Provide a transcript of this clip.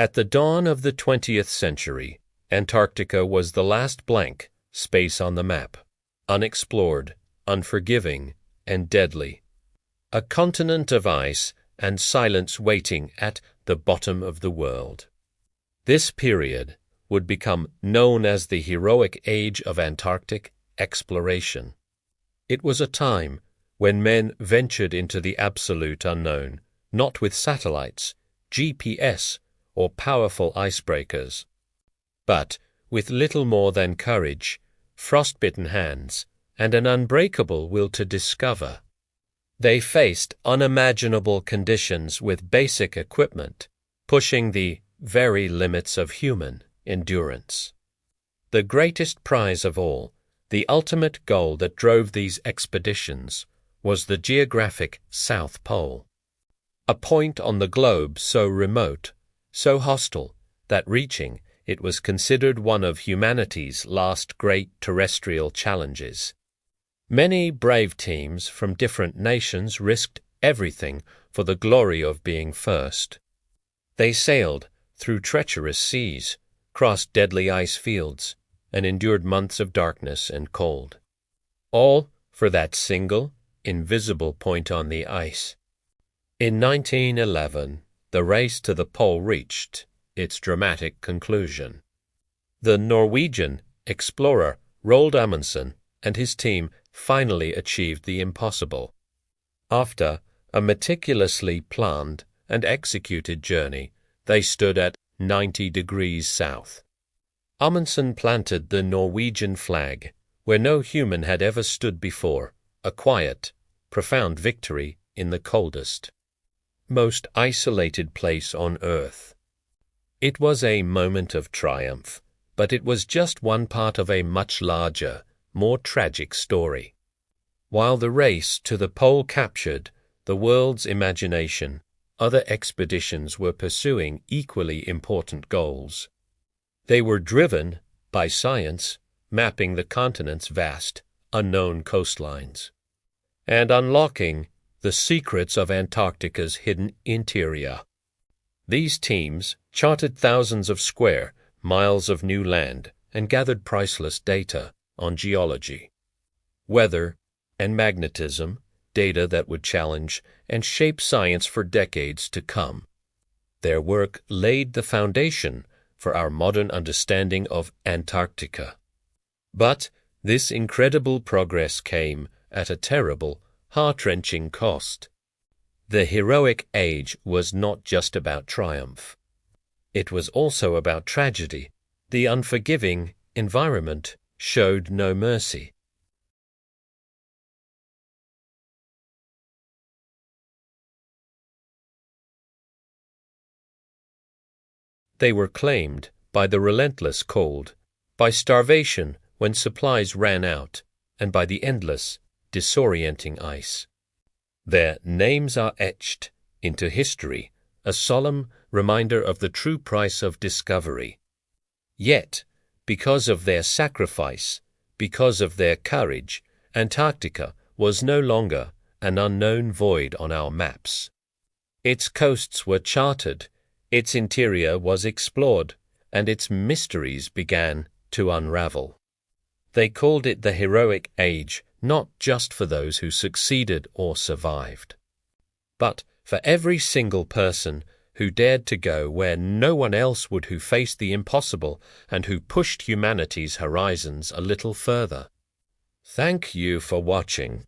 At the dawn of the 20th century, Antarctica was the last blank space on the map, unexplored, unforgiving, and deadly. A continent of ice and silence waiting at the bottom of the world. This period would become known as the heroic age of Antarctic exploration. It was a time when men ventured into the absolute unknown, not with satellites, GPS, or powerful icebreakers, but with little more than courage, frostbitten hands, and an unbreakable will to discover. They faced unimaginable conditions with basic equipment, pushing the very limits of human endurance. The greatest prize of all, the ultimate goal that drove these expeditions, was the geographic South Pole, a point on the globe so remote, so hostile, that reaching it was considered one of humanity's last great terrestrial challenges. Many brave teams from different nations risked everything for the glory of being first. They sailed through treacherous seas, crossed deadly ice fields, and endured months of darkness and cold. All for that single, invisible point on the ice. In 1911, the race to the pole reached its dramatic conclusion. The Norwegian explorer Roald Amundsen and his team finally achieved the impossible. After a meticulously planned and executed journey, they stood at 90 degrees south. Amundsen planted the Norwegian flag where no human had ever stood before, a quiet, profound victory in the coldest, most isolated place on Earth. It was a moment of triumph, but it was just one part of a much larger, more tragic story. While the race to the pole captured the world's imagination, other expeditions were pursuing equally important goals. They were driven by science, mapping the continent's vast, unknown coastlines, and unlocking the secrets of Antarctica's hidden interior. These teams charted thousands of square miles of new land and gathered priceless data on geology, weather, and magnetism, data that would challenge and shape science for decades to come. Their work laid the foundation for our modern understanding of Antarctica. But this incredible progress came at a terrible, heart-wrenching cost. The heroic age was not just about triumph. It was also about tragedy. The unforgiving environment showed no mercy. They were claimed by the relentless cold, by starvation when supplies ran out, and by the endless, disorienting ice. Their names are etched into history, a solemn reminder of the true price of discovery. Yet, because of their sacrifice, because of their courage, Antarctica was no longer an unknown void on our maps. Its coasts were charted, its interior was explored, and its mysteries began to unravel. They called it the heroic age, not just for those who succeeded or survived, but for every single person who dared to go where no one else would, who faced the impossible and who pushed humanity's horizons a little further. Thank you for watching.